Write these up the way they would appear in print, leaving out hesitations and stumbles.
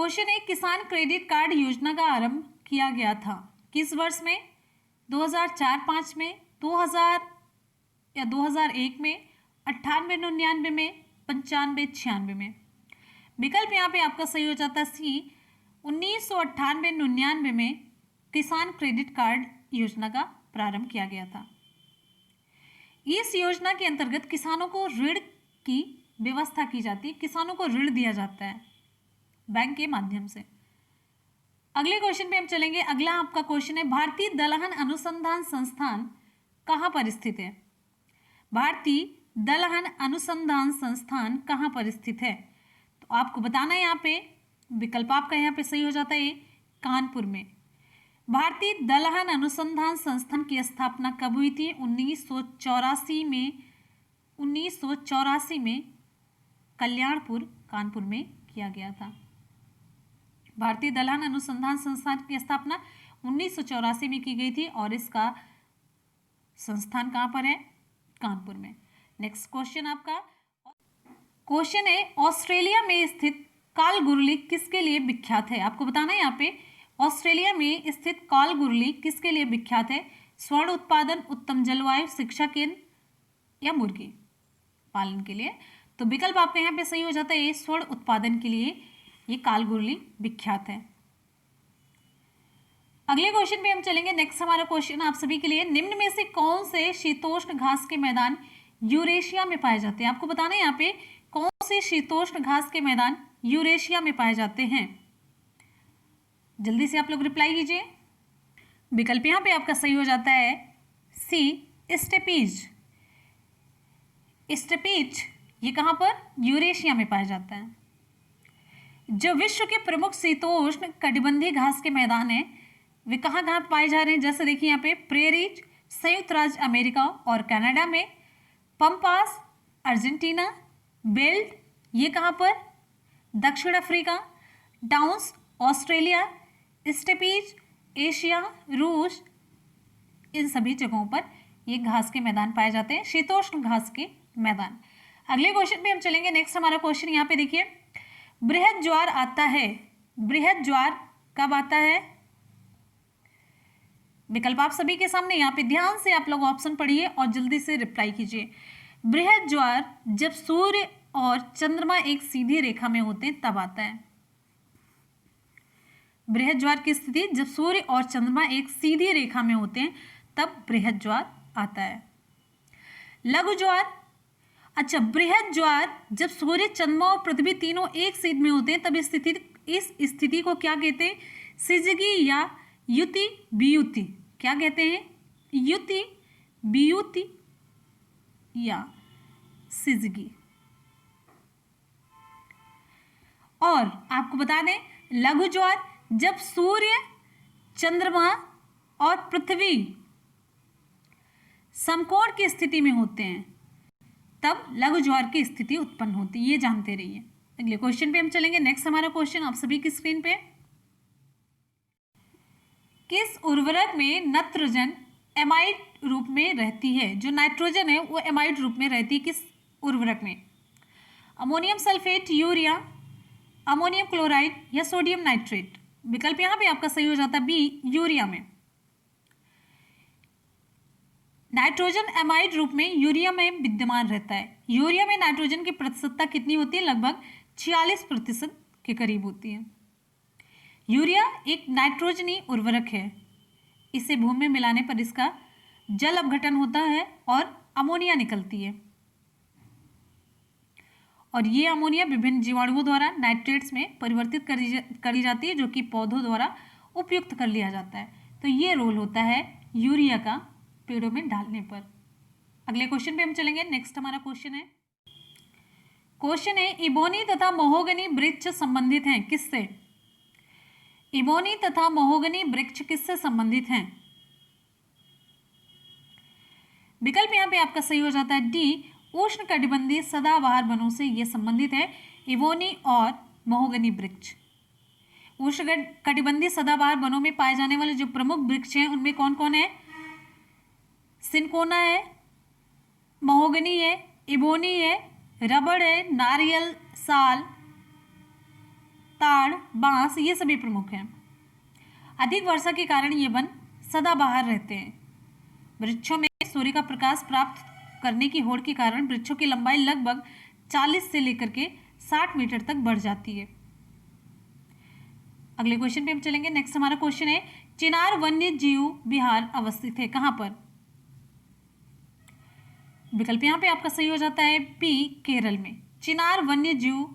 Question है, किसान credit card योजना का आरंभ किया गया था किस वर्ष में? 2004-5 में, 2000 या 2001 में, 98-99 में, 95-96 में। विकल्प यहाँ पे आपका सही हो जाता है सी, 1998-99 में किसान क्रेडिट कार्ड योजना का प्रारंभ किया गया था। इस योजना के अंतर्गत किसानों को ऋण की व्यवस्था की जाती है, किसानों को ऋण दिया जाता है बैंक के माध्यम से। अगले क्वेश्चन पे हम चलेंगे। अगला आपका क्वेश्चन है, भारतीय दलहन अनुसंधान संस्थान कहाँ पर स्थित है? भारतीय दलहन अनुसंधान संस्थान कहाँ पर स्थित है? तो आपको बताना है यहाँ पे, विकल्प आपका यहाँ पे सही हो जाता है कानपुर में। भारतीय दलहन अनुसंधान संस्थान की स्थापना कब हुई थी? 1984 में। 1984 में कल्याणपुर कानपुर में किया गया था। भारतीय दलहन अनुसंधान संस्थान की स्थापना 1984 में की गई थी और इसका संस्थान कहाँ पर है? कानपुर में। नेक्स्ट क्वेश्चन आपका क्वेश्चन है, ऑस्ट्रेलिया में स्थित कालगुरली किसके लिए विख्यात है? आपको बताना है यहाँ पे, ऑस्ट्रेलिया में स्थित कालगुरली किसके लिए विख्यात है? स्वर्ण उत्पादन, उत्तम जलवायु, शिक्षा केंद्र या मुर्गी पालन के लिए? तो विकल्प आपका यहाँ पे सही हो जाता है, स्वर्ण उत्पादन के लिए ये कालगुरली विख्यात है। अगले क्वेश्चन पे हम चलेंगे। नेक्स्ट हमारा क्वेश्चन आप सभी के लिए, निम्न में से कौन से शीतोष्ण घास के मैदान यूरेशिया में पाए जाते हैं? आपको बताना है यहाँ पे, कौन से शीतोष्ण घास के मैदान यूरेशिया में पाए जाते हैं? जल्दी से आप लोग रिप्लाई कीजिए। विकल्प यहाँ पे आपका सही हो जाता है सी, स्टेपीज। स्टेपीज ये कहाँ पर? यूरेशिया में पाया जाता है। जो विश्व के प्रमुख शीतोष्ण कटिबंधीय घास के मैदान हैं वे कहाँ कहाँ पाए जा रहे हैं? जैसे देखिए यहाँ पे, प्रेरीज संयुक्त राज्य अमेरिका और कनाडा में, पंपास अर्जेंटीना, बेल्ट ये कहाँ पर? दक्षिण Africa, downs Australia, steppes Asia, रूस, इन सभी जगहों पर ये घास के मैदान पाए जाते हैं, शीतोष्ण घास के मैदान। अगले क्वेश्चन पे हम चलेंगे। नेक्स्ट हमारा क्वेश्चन यहाँ पे देखिए, बृहद ज्वार आता है, बृहद ज्वार कब आता है? विकल्प आप सभी के सामने, यहाँ पे ध्यान से आप लोग ऑप्शन पढ़िए और जल्दी से रिप्लाई कीजिए। बृहद ज्वार जब सूर्य और चंद्रमा एक सीधी रेखा में होते हैं तब आता है। बृहद ज्वार की स्थिति जब सूर्य और चंद्रमा एक सीधी रेखा में होते हैं तब बृहद ज्वार आता है। लघु ज्वार, अच्छा, बृहद ज्वार जब सूर्य, चंद्रमा और पृथ्वी तीनों एक सीध में होते हैं तब इस स्थिति को क्या कहते हैं? सिजगी या युति वियुति। क्या कहते हैं? युति वियुति या सिजगी। और आपको बता दें, लघु ज्वार जब सूर्य, चंद्रमा और पृथ्वी समकोण की स्थिति में होते हैं तब लघु ज्वार की स्थिति उत्पन्न होती है, ये जानते रहिए। अगले क्वेश्चन पे हम चलेंगे। नेक्स्ट हमारा क्वेश्चन आप सभी की स्क्रीन पे, किस उर्वरक में नाइट्रोजन एमाइड रूप में रहती है? जो नाइट्रोजन है वो एमाइड रूप में रहती है किस उर्वरक में? Ammonium sulphate, urea, ammonium chloride या सोडियम नाइट्रेट? विकल्प यहाँ पे आपका सही हो जाता है बी, यूरिया में। नाइट्रोजन एमाइड रूप में यूरिया में विद्यमान रहता है। यूरिया में नाइट्रोजन की प्रतिशतता कितनी होती है? लगभग 46% के करीब होती है। यूरिया एक नाइट्रोजनी उर्वरक है, इसे भूमि में मिलाने पर इसका जल अपघटन होता है और अमोनिया निकलती है और ये अमोनिया विभिन्न जीवाणुओं द्वारा नाइट्रेट्स में परिवर्तित करी जाती है जो कि पौधों द्वारा उपयुक्त कर लिया जाता है। तो ये रोल होता है यूरिया का पेड़ों में डालने पर। अगले क्वेश्चन पे हम चलेंगे। नेक्स्ट हमारा क्वेश्चन है, इबोनी तथा महोगनी वृक्ष संबंधित हैं किससे? इबोनी तथा महोगनी वृक्ष किससे संबंधित हैं? विकल्प यहाँ पे आपका सही हो जाता है डी, उष्ण कटिबंधीय सदाबहार वनों से ये संबंधित है, इबोनी और महोगनी वृक्ष। उष्ण कटिबंधीय सदाबहार वनों में पाए जाने वाले जो प्रमुख वृक्ष हैं उनमें कौन कौन है? सिनकोना है, महोगनी है, इबोनी है, रबड़ है, नारियल, साल, ताड़, बांस ये सभी प्रमुख हैं। अधिक वर्षा के कारण ये वन सदाबहार रहते हैं। वृक्षों में सूर्य का प्रकाश प्राप्त करने की होड़ के कारण वृक्षों की लंबाई लगभग 40 से लेकर के 60 मीटर तक बढ़ जाती है। अगले क्वेश्चन पे हम चलेंगे। नेक्स्ट हमारा क्वेश्चन है, चिनार वन्य जीव विहार अवस्थित है कहां पर? विकल्प यहां पे आपका सही हो जाता है बी, केरल में। चिनार वन्य जीव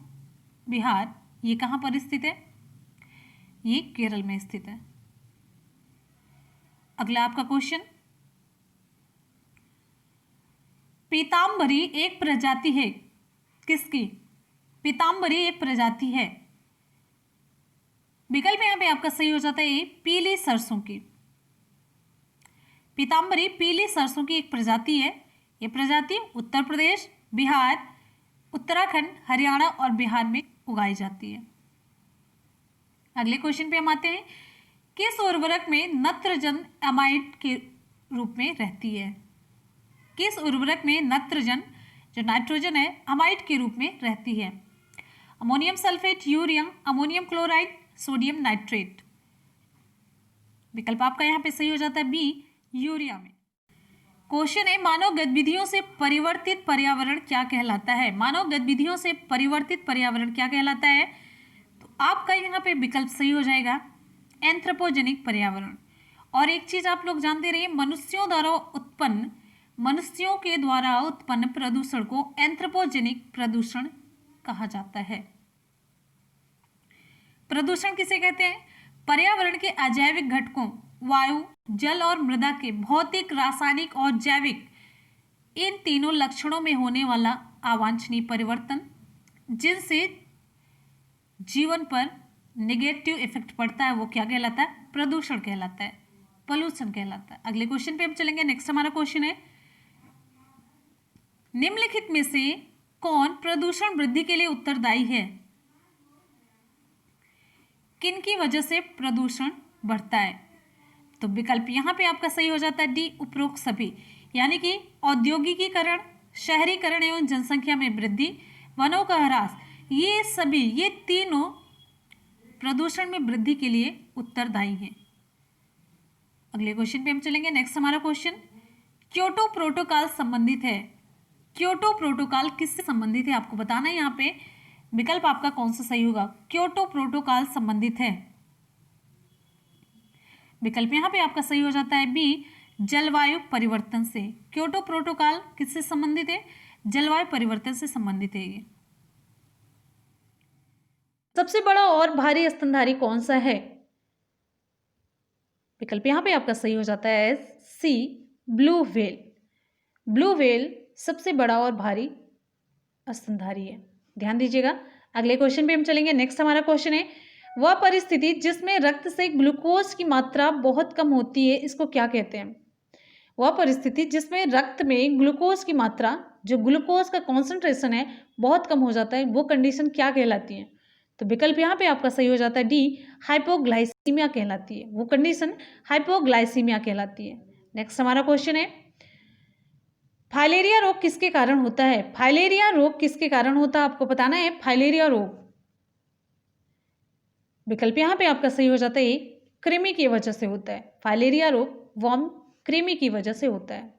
विहार ये कहां पर स्थित है? ये केरल में स्थित है। अगला आपका क्वेश्चन, पीतांबरी एक प्रजाति है किसकी? पीतांबरी एक प्रजाति है। विकल्प यहां पे आपका सही हो जाता है पीली सरसों की। पीतांबरी पीली सरसों की एक प्रजाति है। यह प्रजाति उत्तर प्रदेश, बिहार, उत्तराखंड, हरियाणा और बिहार में उगाई जाती है। अगले क्वेश्चन पे हम आते हैं, किस उर्वरक में नत्रजन एमाइड के रूप में रहती है? किस उर्वरक में नत्रजन जो नाइट्रोजन है अमाइड के रूप में रहती है? Ammonium sulphate, urea, ammonium chloride, sodium nitrate. विकल्प आपका यहाँ पे सही हो जाता है बी, यूरिया में। क्वेश्चन है, मानव गतिविधियों से परिवर्तित पर्यावरण क्या कहलाता है? मानव गतिविधियों से परिवर्तित पर्यावरण क्या कहलाता है? तो आपका यहाँ पे विकल्प सही हो जाएगा एंथ्रोपोजेनिक पर्यावरण। और एक चीज आप लोग जानते रहिए, मनुष्यों के द्वारा उत्पन्न प्रदूषण को एंथ्रोपोजेनिक प्रदूषण कहा जाता है। प्रदूषण किसे कहते हैं? पर्यावरण के अजैविक घटकों वायु, जल और मृदा के भौतिक, रासायनिक और जैविक इन तीनों लक्षणों में होने वाला अवांछनीय परिवर्तन जिनसे जीवन पर नेगेटिव इफेक्ट पड़ता है वो क्या कहलाता है? प्रदूषण कहलाता है, पोल्यूशन कहलाता है। अगले क्वेश्चन पे हम चलेंगे। नेक्स्ट हमारा क्वेश्चन है, निम्नलिखित में से कौन प्रदूषण वृद्धि के लिए उत्तरदायी है? किन की वजह से प्रदूषण बढ़ता है? तो विकल्प यहाँ पे आपका सही हो जाता है डी, उपरोक्त सभी। यानी कि औद्योगिकीकरण, शहरीकरण एवं जनसंख्या में वृद्धि, वनों का ह्रास, ये तीनों प्रदूषण में वृद्धि के लिए उत्तरदायी हैं। अगले क्वेश्चन पे हम चलेंगे। नेक्स्ट हमारा क्वेश्चन, क्योटो प्रोटोकॉल संबंधित है। क्योटो प्रोटोकॉल किससे संबंधित है आपको बताना है। यहाँ पे विकल्प आपका कौन सा सही होगा? क्योटो प्रोटोकॉल संबंधित है। विकल्प यहाँ पे आपका सही हो जाता है बी, जलवायु परिवर्तन से। क्योटो प्रोटोकॉल किससे संबंधित है? जलवायु परिवर्तन से संबंधित है ये। सबसे बड़ा और भारी स्तनधारी कौन सा है? विकल्प यहाँ पे आपका सही हो जाता है सी, ब्लू व्हेल। ब्लू व्हेल सबसे बड़ा और भारी स्तनधारी है, ध्यान दीजिएगा। अगले क्वेश्चन पे हम चलेंगे। नेक्स्ट हमारा क्वेश्चन है, वह परिस्थिति जिसमें रक्त से ग्लूकोज की मात्रा बहुत कम होती है इसको क्या कहते हैं? वह परिस्थिति जिसमें रक्त में ग्लूकोज की मात्रा, जो ग्लूकोज का कॉन्सेंट्रेशन है बहुत कम हो जाता है, वो कंडीशन क्या कहलाती है? तो विकल्प यहाँ पे आपका सही हो जाता है डी, हाइपोग्लाइसीमिया कहलाती है। वो कंडीशन हाइपोग्लाइसीमिया कहलाती है। नेक्स्ट हमारा क्वेश्चन है, फाइलेरिया रोग किसके कारण होता है? फाइलेरिया रोग किसके कारण होता है आपको बताना है। फाइलेरिया रोग विकल्प यहाँ पे आपका सही हो जाता है कृमि की वजह से होता है। फाइलेरिया रोग वर्म कृमि की वजह से होता है।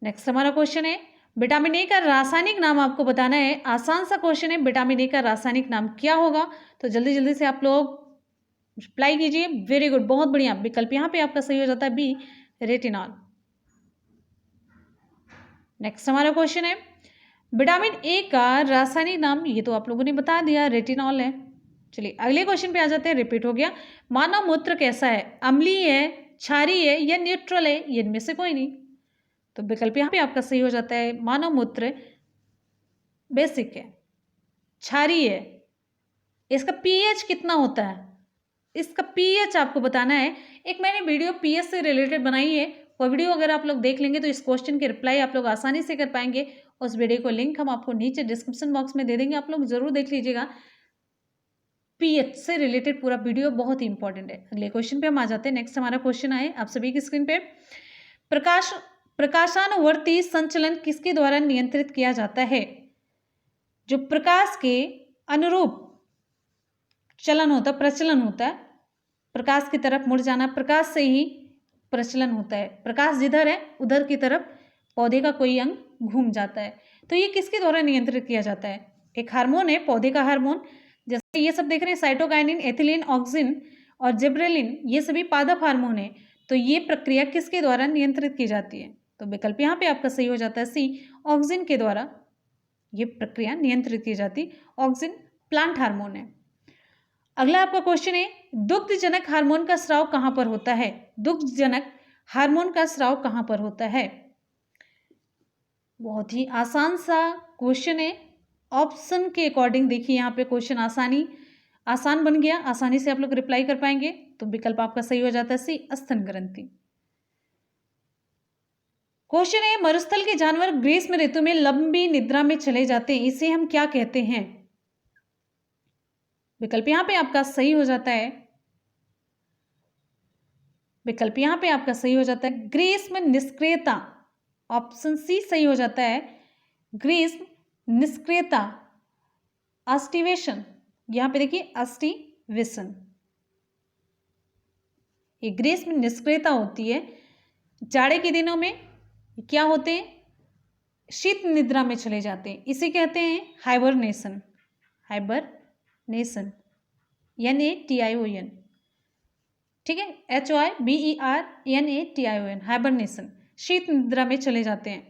नेक्स्ट हमारा क्वेश्चन है, विटामिन ए का रासायनिक नाम आपको बताना है। आसान सा क्वेश्चन है, विटामिन ए का रासायनिक नाम क्या होगा? तो जल्दी जल्दी से आप लोग रिप्लाई कीजिए। वेरी गुड, बहुत बढ़िया। विकल्प यहाँ पे आपका सही हो जाता है बी, रेटिनॉल। नेक्स्ट हमारा क्वेश्चन है, विटामिन ए का रासायनिक नाम, ये तो आप लोगों ने बता दिया, रेटिनॉल है। चलिए अगले क्वेश्चन पे आ जाते हैं, रिपीट हो गया। मानव मूत्र कैसा है? अम्लीय है, क्षारीय है या न्यूट्रल है? ये इनमें से कोई नहीं। तो विकल्प यहाँ पे आपका सही हो जाता है मानव मूत्र बेसिक है, क्षारीय है। इसका पीएच कितना होता है? इसका पीएच आपको बताना है। एक मैंने वीडियो पीएच से रिलेटेड बनाई है, वो वीडियो अगर आप लोग देख लेंगे तो इस क्वेश्चन के रिप्लाई आप लोग आसानी से कर पाएंगे। उस वीडियो को लिंक हम आपको नीचे डिस्क्रिप्शन बॉक्स में दे देंगे, आप लोग जरूर देख लीजिएगा। पीएच से रिलेटेड पूरा वीडियो बहुत ही इंपॉर्टेंट है। अगले क्वेश्चन पे हम आ जाते हैं। नेक्स्ट हमारा क्वेश्चन आए आप सभी की स्क्रीन पे, प्रकाशानुवर्ती संचलन किसके द्वारा नियंत्रित किया जाता है? जो प्रकाश के अनुरूप चलन होता है, प्रचलन होता है, प्रकाश की तरफ मुड़ जाना, प्रकाश से ही प्रचलन होता है। प्रकाश जिधर है उधर की तरफ पौधे का कोई अंग घूम जाता है। तो ये किसके द्वारा नियंत्रित किया जाता है? एक हार्मोन है, पौधे का हार्मोन, जैसे ये सब देख रहे हैं, साइटोकाइनिन, एथिलीन, ऑक्सिन और जिब्रेलिन, ये सभी पादप हार्मोन है। तो ये प्रक्रिया किसके द्वारा नियंत्रित की जाती है? तो विकल्प यहाँ पे आपका सही हो जाता है सी, ऑक्सिन के द्वारा ये प्रक्रिया नियंत्रित की जाती। ऑक्सिन प्लांट हार्मोन है। अगला आपका क्वेश्चन है, दुग्धजनक हार्मोन का स्राव कहाँ पर होता है? दुग्धजनक हार्मोन का स्राव कहाँ पर होता है? बहुत ही आसान सा क्वेश्चन है। ऑप्शन के अकॉर्डिंग देखिए, यहाँ पे क्वेश्चन आसान बन गया, आसानी से आप लोग रिप्लाई कर पाएंगे। तो विकल्प आपका सही हो जाता है सी, स्तन ग्रंथि। क्वेश्चन है, मरुस्थल के जानवर ग्रीष्म ऋतु में लंबी निद्रा में चले जाते हैं, इसे हम क्या कहते हैं? विकल्प यहाँ पे आपका सही हो जाता है, विकल्प यहाँ पे आपका सही हो जाता है ग्रीष्म निष्क्रियता। ऑप्शन सी सही हो जाता है, ग्रीष्म निष्क्रियता, अस्टिवेशन। यहाँ पे देखिए अस्टिवेशन, ये ग्रीष्म निष्क्रियता होती है। जाड़े के दिनों में क्या होते हैं? शीत निद्रा में चले जाते हैं, इसे कहते हैं हाइबरनेशन। हाइबरनेशन, NATION, ठीक है, HYBERNATION, हाइबरनेशन, शीत निद्रा में चले जाते हैं।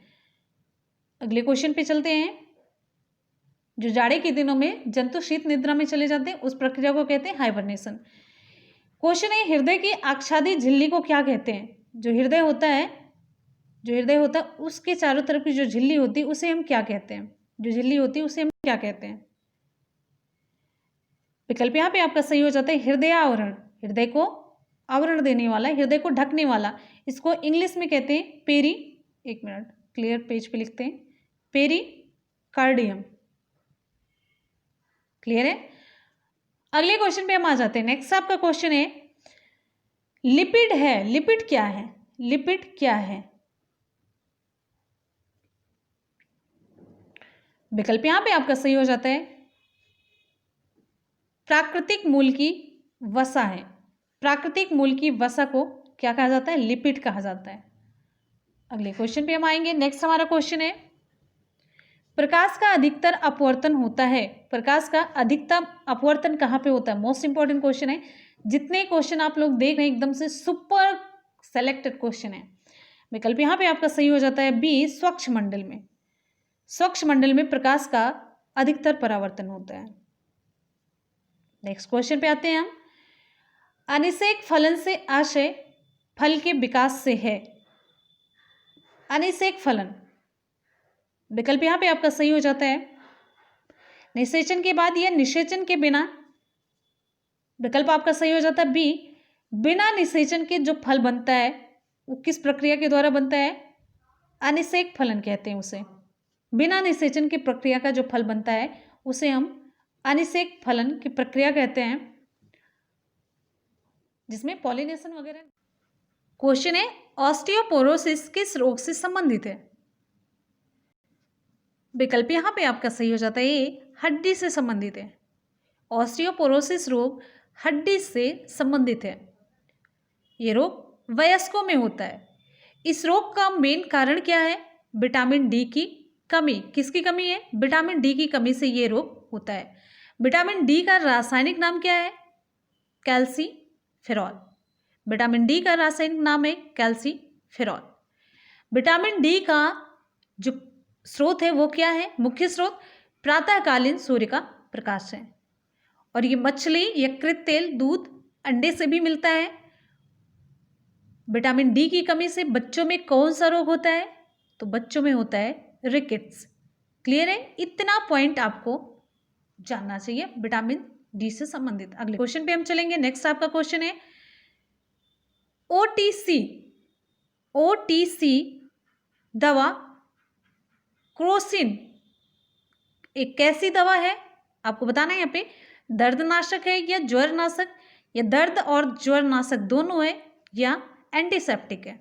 अगले क्वेश्चन पे चलते हैं। जो जाड़े के दिनों में जंतु शीत निद्रा में चले जाते हैं, उस प्रक्रिया को कहते हैं हाइबरनेशन। क्वेश्चन है, हृदय की आच्छादित झिल्ली को क्या कहते हैं? जो हृदय होता है उसके चारों तरफ की जो झिल्ली होती है उसे हम क्या कहते हैं? जो झिल्ली होती है उसे हम क्या कहते हैं? विकल्प यहाँ पे आपका सही हो जाता है हृदय आवरण। हृदय को आवरण देने वाला, हृदय को ढकने वाला, इसको इंग्लिश में कहते हैं पेरी, एक मिनट क्लियर पेज पे लिखते हैं, पेरिकार्डियम। क्लियर है? अगले क्वेश्चन पे हम आ जाते हैं। नेक्स्ट आपका क्वेश्चन है, लिपिड है, लिपिड क्या है? लिपिड क्या है? विकल्प यहां पे आपका सही हो जाता है प्राकृतिक मूल की वसा है। प्राकृतिक मूल की वसा को क्या कहा जाता है? लिपिड कहा जाता है। अगले क्वेश्चन पे हम आएंगे। नेक्स्ट हमारा क्वेश्चन है, प्रकाश का अधिकतर अपवर्तन होता है। प्रकाश का अधिकतम अपवर्तन कहाँ पे होता है? मोस्ट इंपॉर्टेंट क्वेश्चन है। जितने क्वेश्चन आप लोग देख रहे हैं एकदम से सुपर सेलेक्टेड क्वेश्चन है। विकल्प यहाँ पे आपका सही हो जाता है बी, स्वच्छ मंडल में। स्वच्छ मंडल में प्रकाश का अधिकतर परावर्तन होता है। नेक्स्ट क्वेश्चन पे आते हैं हम। अनिषेक फलन से आशय फल के विकास से है। अनिषेक फलन, विकल्प यहाँ पे आपका सही हो जाता है निषेचन के बाद या निषेचन के बिना। विकल्प आपका सही हो जाता है बी, बिना निषेचन के जो फल बनता है वो किस प्रक्रिया के द्वारा बनता है? अनिषेक फलन कहते हैं उसे। बिना निषेचन की प्रक्रिया का जो फल बनता है उसे हम अनिषेक फलन की प्रक्रिया कहते हैं, जिसमें पॉलिनेशन वगैरह। क्वेश्चन है, ऑस्टियोपोरोसिस किस रोग से संबंधित है? विकल्प यहाँ पे आपका सही हो जाता है ये, हड्डी से संबंधित है। ऑस्टियोपोरोसिस रोग हड्डी से संबंधित है। ये रोग वयस्कों में होता है। इस रोग का मेन कारण क्या है? विटामिन डी की कमी। किसकी कमी है? विटामिन डी की कमी से ये रोग होता है। विटामिन डी का रासायनिक नाम क्या है? कैल्सीफेरॉल। विटामिन डी का रासायनिक नाम है कैल्सीफेरॉल। विटामिन डी का जो स्रोत है वो क्या है? मुख्य स्रोत प्रातःकालीन सूर्य का प्रकाश है। और ये मछली, यकृत तेल, दूध, अंडे से भी मिलता है। विटामिन डी की कमी से बच्चों में कौन सा रोग होता है? तो बच्चों में होता है रिकेट्स। क्लियर है? इतना पॉइंट आपको जानना चाहिए विटामिन डी से संबंधित। अगले क्वेश्चन पे हम चलेंगे। नेक्स्ट आपका क्वेश्चन है, ओटीसी दवा क्रोसिन एक कैसी दवा है? आपको बताना है यहाँ पे दर्दनाशक है या ज्वरनाशक, या दर्द और ज्वरनाशक दोनों है, या एंटीसेप्टिक है।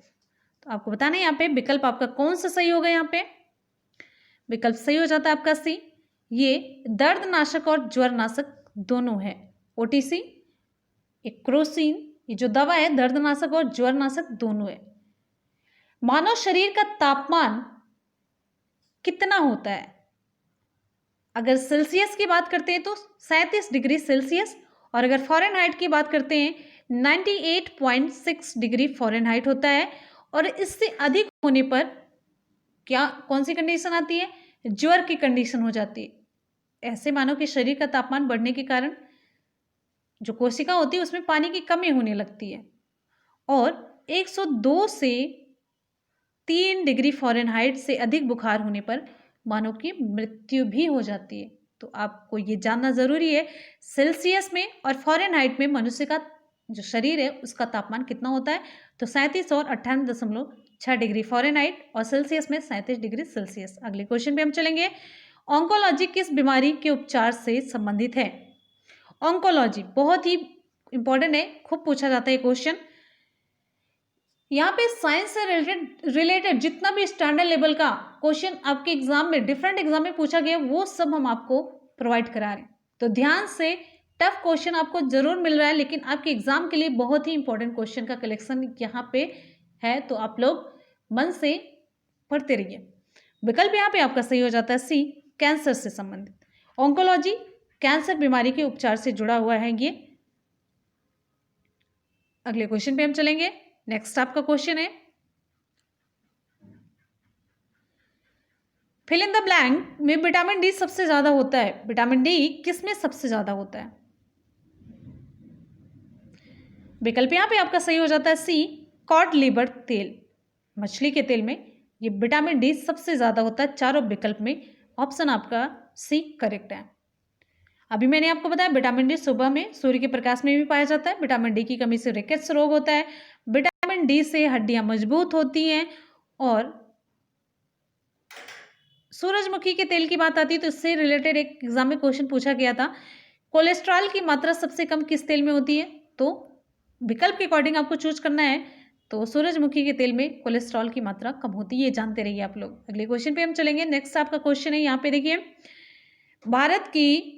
तो आपको बताना है यहाँ पे विकल्प आपका कौन सा सही होगा। यहाँ पे विकल्प सही हो जाता है आपका सी, ये दर्दनाशक और ज्वरनाशक दोनों है। OTC, एक क्रोसिन, ये जो दवा है दर्दनाशक और ज्वरनाशक दोनों है। मानव शरीर का तापमान कितना होता है? अगर सेल्सियस की बात करते हैं तो 37 डिग्री सेल्सियस, और अगर फ़ारेनहाइट की बात करते हैं 98.6 डिग्री फ़ारेनहाइट होता है। और इससे अधिक होने पर क्या कौन सी कंडीशन आती है? ज्वर की कंडीशन हो जाती है। ऐसे मानव के शरीर का तापमान बढ़ने के कारण जो कोशिका होती है उसमें पानी की कमी होने लगती है, और 102 से 3 डिग्री फ़ारेनहाइट से अधिक बुखार होने पर मानव की मृत्यु भी हो जाती है। तो आपको ये जानना ज़रूरी है, सेल्सियस में और फ़ारेनहाइट में मनुष्य का जो शरीर है उसका तापमान कितना होता है। तो 37 और 98.6 डिग्री फ़ारेनहाइट, और सेल्सियस में 37 डिग्री सेल्सियस। अगले क्वेश्चन पे हम चलेंगे। ऑन्कोलॉजी किस बीमारी के उपचार से संबंधित है? ऑन्कोलॉजी बहुत ही इंपॉर्टेंट है, खूब पूछा जाता है क्वेश्चन। यहाँ पे साइंस से रिलेटेड जितना भी स्टैंडर्ड लेवल का क्वेश्चन आपके एग्जाम में, डिफरेंट एग्जाम में पूछा गया, वो सब हम आपको प्रोवाइड करा रहे हैं। तो ध्यान से, टफ क्वेश्चन आपको जरूर मिल रहा है, लेकिन आपके एग्जाम के लिए बहुत ही इंपॉर्टेंट क्वेश्चन का कलेक्शन यहाँ पे है। तो आप लोग मन से पढ़ते रहिए। विकल्प यहाँ पे आपका सही हो जाता है सी, कैंसर से संबंधित। ऑन्कोलॉजी कैंसर बीमारी के उपचार से जुड़ा हुआ है ये। अगले क्वेश्चन पे हम चलेंगे। नेक्स्ट आपका क्वेश्चन है, फिल इन द ब्लैंक में विटामिन डी सबसे ज्यादा होता है। विटामिन डी किस में सबसे ज्यादा होता है? विकल्प यहां पे आपका सही हो जाता है सी, कॉड लिवर तेल, मछली के तेल में ये विटामिन डी सबसे ज्यादा होता है। चारों विकल्प में ऑप्शन आपका सी करेक्ट है। अभी मैंने आपको बताया विटामिन डी सुबह में सूर्य के प्रकाश में भी पाया जाता है। विटामिन डी की कमी से रिकेट्स रोग होता है। विटामिन डी से हड्डियां मजबूत होती हैं। और सूरजमुखी के तेल की बात आती है तो इससे रिलेटेड एक एग्जाम में क्वेश्चन पूछा गया था, कोलेस्ट्रॉल की मात्रा सबसे कम किस तेल में होती है? तो विकल्प के अकॉर्डिंग आपको चूज करना है। तो सूरजमुखी के तेल में कोलेस्ट्रॉल की मात्रा कम होती है, ये जानते रहिए आप लोग। अगले क्वेश्चन पे हम चलेंगे। नेक्स्ट आपका क्वेश्चन है, यहाँ पे देखिए, भारत की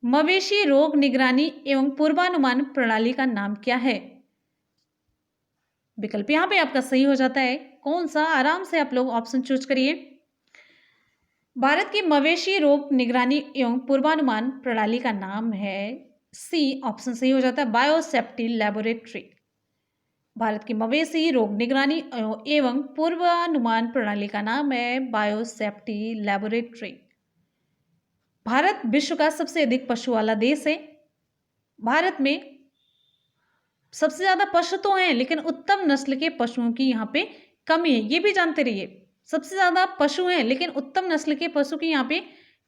मवेशी रोग निगरानी एवं पूर्वानुमान प्रणाली का नाम क्या है? विकल्प यहाँ पे आपका सही हो जाता है कौन सा? आराम से आप लोग ऑप्शन चूज करिए। भारत की मवेशी रोग निगरानी एवं पूर्वानुमान प्रणाली का नाम है सी, ऑप्शन सही हो जाता है बायोसेफ्टी लैबोरेटरी। भारत की मवेशी रोग निगरानी एवं पूर्वानुमान प्रणाली का नाम है बायोसेफ्टी लैबोरेटरी। भारत विश्व का सबसे अधिक पशु वाला देश है। भारत में सबसे ज्यादा पशु तो हैं, लेकिन उत्तम नस्ल के पशुओं की यहाँ पे कमी है, ये भी जानते रहिए। सबसे ज्यादा पशु हैं, लेकिन उत्तम नस्ल के पशु की यहाँ पे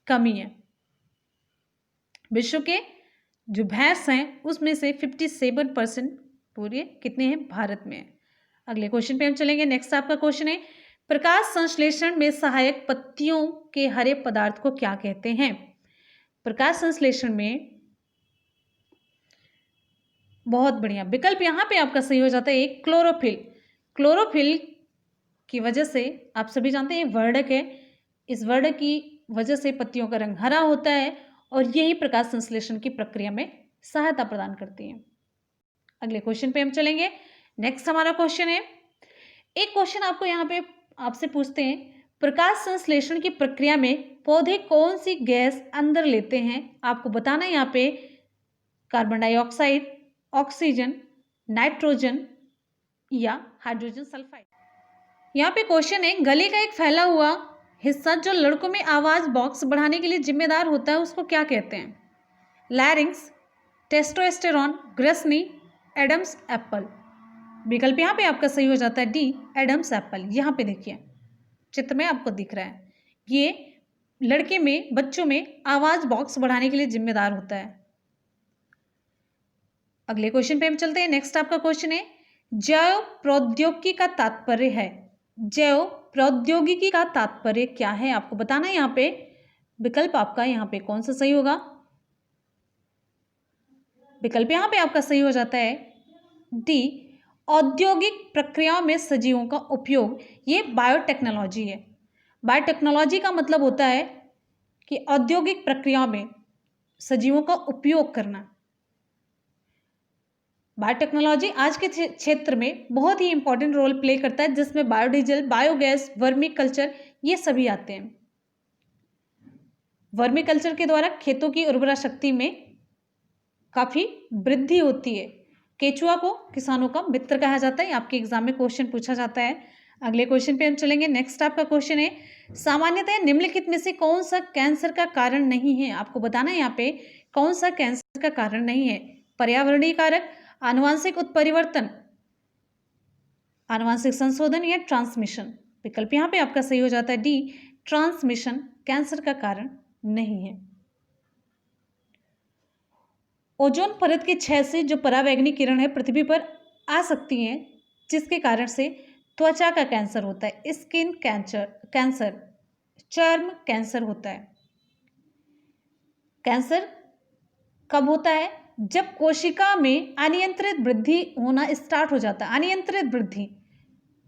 कमी है। विश्व के जो भैंस हैं उसमें से 57% पूरे कितने हैं? भारत में है। अगले क्वेश्चन पे हम चलेंगे। नेक्स्ट आपका क्वेश्चन है, प्रकाश संश्लेषण में सहायक पत्तियों के हरे पदार्थ को क्या कहते हैं? प्रकाश संश्लेषण में, बहुत बढ़िया, विकल्प यहाँ पे आपका सही हो जाता है एक, क्लोरोफिल। क्लोरोफिल की वजह से आप सभी जानते हैं वर्णक है, इस वर्णक की वजह से पत्तियों का रंग हरा होता है और यही प्रकाश संश्लेषण की प्रक्रिया में सहायता प्रदान करती है। अगले क्वेश्चन पे हम चलेंगे। नेक्स्ट हमारा क्वेश्चन है, एक क्वेश्चन आपको यहाँ पे आपसे पूछते हैं, प्रकाश संश्लेषण की प्रक्रिया में पौधे कौन सी गैस अंदर लेते हैं? आपको बताना है यहाँ पे कार्बन डाइऑक्साइड, ऑक्सीजन, नाइट्रोजन या हाइड्रोजन सल्फाइड। यहाँ पे क्वेश्चन है, गले का एक फैला हुआ हिस्सा जो लड़कों में आवाज बॉक्स बढ़ाने के लिए जिम्मेदार होता है उसको क्या कहते हैं? लैरिंक्स, टेस्टोस्टेरोन, ग्रेसनी, एडम्स एप्पल। विकल्प यहाँ पे आपका सही हो जाता है डी, एडम्स एप्पल। यहाँ पे देखिए चित्र में आपको दिख रहा है, ये लड़के में, बच्चों में आवाज बॉक्स बढ़ाने के लिए जिम्मेदार होता है। अगले क्वेश्चन पे हम चलते हैं। नेक्स्ट आपका क्वेश्चन है, जैव प्रौद्योगिकी का तात्पर्य है। जैव प्रौद्योगिकी का तात्पर्य क्या है? आपको बताना है यहाँ पे। विकल्प आपका यहाँ पे कौन सा सही होगा? विकल्प यहाँ पे आपका सही हो जाता है डी, औद्योगिक प्रक्रियाओं में सजीवों का उपयोग। ये बायोटेक्नोलॉजी है। बायोटेक्नोलॉजी का मतलब होता है कि औद्योगिक प्रक्रियाओं में सजीवों का उपयोग करना। बायोटेक्नोलॉजी आज के क्षेत्र में बहुत ही इंपॉर्टेंट रोल प्ले करता है, जिसमें बायोडीजल, बायोगैस, वर्मी कल्चर ये सभी आते हैं। वर्मी कल्चर के द्वारा खेतों की उर्वरा शक्ति में काफी वृद्धि होती है। केचुआ को किसानों का मित्र कहा जाता है। आपके एग्जाम में क्वेश्चन पूछा जाता है। अगले क्वेश्चन पे हम चलेंगे। नेक्स्ट आपका क्वेश्चन है, सामान्यतः निम्नलिखित में से कौन सा कैंसर का कारण नहीं है? आपको बताना है यहाँ पे कौन सा कैंसर का कारण नहीं है। पर्यावरणीय कारक, आनुवांशिक उत्परिवर्तन, आनुवांशिक संशोधन या ट्रांसमिशन। विकल्प यहाँ पे आपका सही हो जाता है डी, ट्रांसमिशन कैंसर का कारण नहीं है। ओजोन परत के क्षय से जो परावैंगनी किरण है पृथ्वी पर आ सकती हैं, जिसके कारण से त्वचा का कैंसर होता है, स्किन कैंसर, चर्म कैंसर होता है। कैंसर कब होता है? जब कोशिका में अनियंत्रित वृद्धि होना स्टार्ट हो जाता है। अनियंत्रित वृद्धि,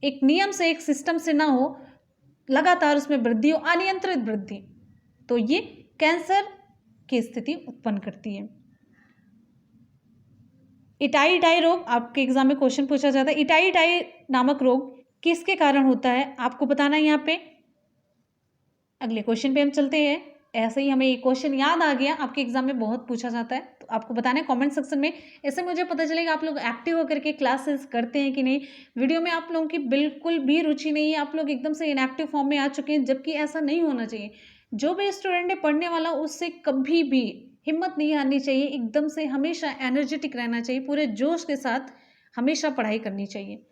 एक नियम से, एक सिस्टम से ना हो, लगातार उसमें वृद्धि हो, अनियंत्रित वृद्धि, तो ये कैंसर की स्थिति उत्पन्न करती है। इटाई डाई रोग, आपके एग्जाम में क्वेश्चन पूछा जाता है। इटाई डाई नामक रोग किसके कारण होता है? आपको बताना है यहाँ पे। अगले क्वेश्चन पे हम चलते हैं। ऐसे ही हमें ये क्वेश्चन याद आ गया, आपके एग्जाम में बहुत पूछा जाता है, तो आपको बताना है कमेंट सेक्शन में। ऐसे मुझे पता चलेगा आप लोग एक्टिव होकर के क्लासेस करते हैं कि नहीं। वीडियो में आप लोगों की बिल्कुल भी रुचि नहीं है, आप लोग एकदम से इनएक्टिव फॉर्म में आ चुके हैं, जबकि ऐसा नहीं होना चाहिए। जो भी स्टूडेंट है पढ़ने वाला, उससे कभी भी हिम्मत नहीं हारनी चाहिए, एकदम से हमेशा एनर्जेटिक रहना चाहिए, पूरे जोश के साथ हमेशा पढ़ाई करनी चाहिए।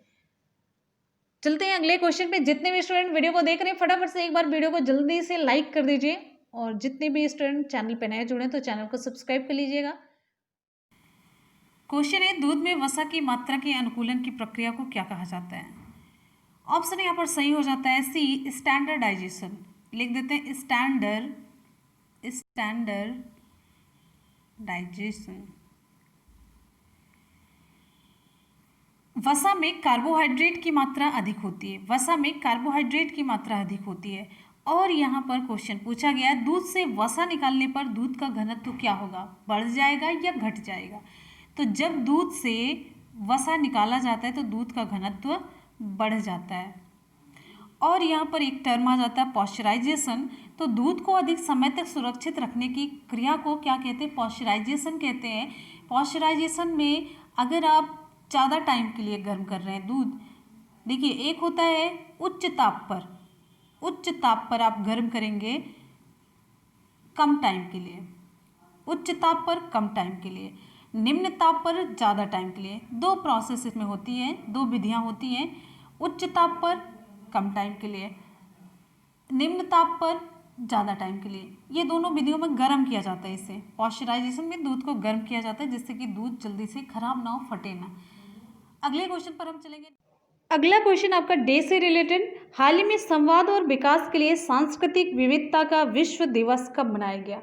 चलते हैं अगले क्वेश्चन पे। जितने भी स्टूडेंट वीडियो को देख रहे हैं, फटाफट से एक बार वीडियो को जल्दी से लाइक कर दीजिए, और जितने भी स्टूडेंट चैनल पे नए जुड़े हैं तो चैनल को सब्सक्राइब कर लीजिएगा। क्वेश्चन है, दूध में वसा की मात्रा के अनुकूलन की प्रक्रिया को क्या कहा जाता है? ऑप्शन यहाँ पर सही हो जाता है सी, स्टैंडर्डाइजेशन। लिख देते हैं स्टैंडर्डाइजेशन। वसा में कार्बोहाइड्रेट की मात्रा अधिक होती है, वसा में कार्बोहाइड्रेट की मात्रा अधिक होती है। और यहाँ पर क्वेश्चन पूछा गया है, दूध से वसा निकालने पर दूध का घनत्व क्या होगा? बढ़ जाएगा या घट जाएगा? तो जब दूध से वसा निकाला जाता है तो दूध का घनत्व बढ़ जाता है। और यहाँ पर एक टर्म आ जाता है पॉस्चराइजेशन। तो दूध को अधिक समय तक सुरक्षित रखने की क्रिया को क्या कहते हैं? पॉस्चराइजेशन कहते हैं। पॉस्चराइजेशन में अगर आप ज़्यादा टाइम के लिए गर्म कर रहे हैं दूध, देखिए एक होता है उच्च ताप पर आप गर्म करेंगे कम टाइम के लिए, उच्च ताप पर कम टाइम के लिए, निम्न ताप पर ज़्यादा टाइम के लिए। दो प्रोसेस इसमें होती हैं, दो विधियां होती हैं, उच्च ताप पर कम टाइम के लिए, निम्न ताप पर ज़्यादा टाइम के लिए। ये दोनों विधियों में गर्म किया जाता है। इसे पॉस्चराइजेशन में दूध को गर्म किया जाता है, जिससे कि दूध जल्दी से खराब ना हो, फटे ना। अगले क्वेश्चन पर हम चलेंगे। अगला क्वेश्चन आपका डे से रिलेटेड, हाल ही में संवाद और विकास के लिए सांस्कृतिक विविधता का विश्व दिवस कब मनाया गया?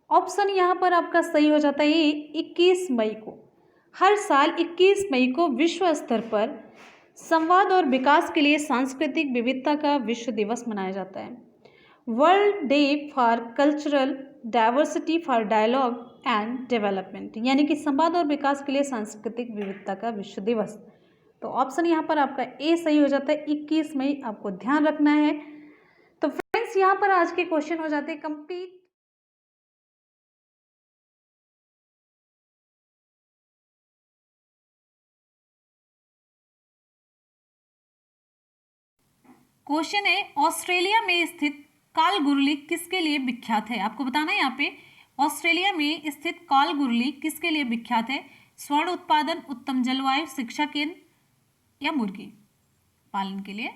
ऑप्शन यहाँ पर आपका सही हो जाता है 21 मई को। हर साल 21 मई को विश्व स्तर पर संवाद और विकास के लिए सांस्कृतिक विविधता का विश्व दिवस मनाया जाता है। World day for cultural diversity for dialogue and development, यानी कि संवाद और विकास के लिए सांस्कृतिक विविधता का विश्व दिवस। तो ऑप्शन यहाँ पर आपका ए सही हो जाता है 21 मई, आपको ध्यान रखना है। तो फ्रेंड्स, यहाँ पर आज के क्वेश्चन हो जाते हैं कंप्लीट। क्वेश्चन है, ऑस्ट्रेलिया में स्थित कालगुरली किसके लिए विख्यात है? आपको बताना है यहाँ पे, ऑस्ट्रेलिया में स्थित कालगुरली किसके लिए विख्यात है? स्वर्ण उत्पादन, उत्तम जलवायु, शिक्षा केंद्र या मुर्गी पालन के लिए?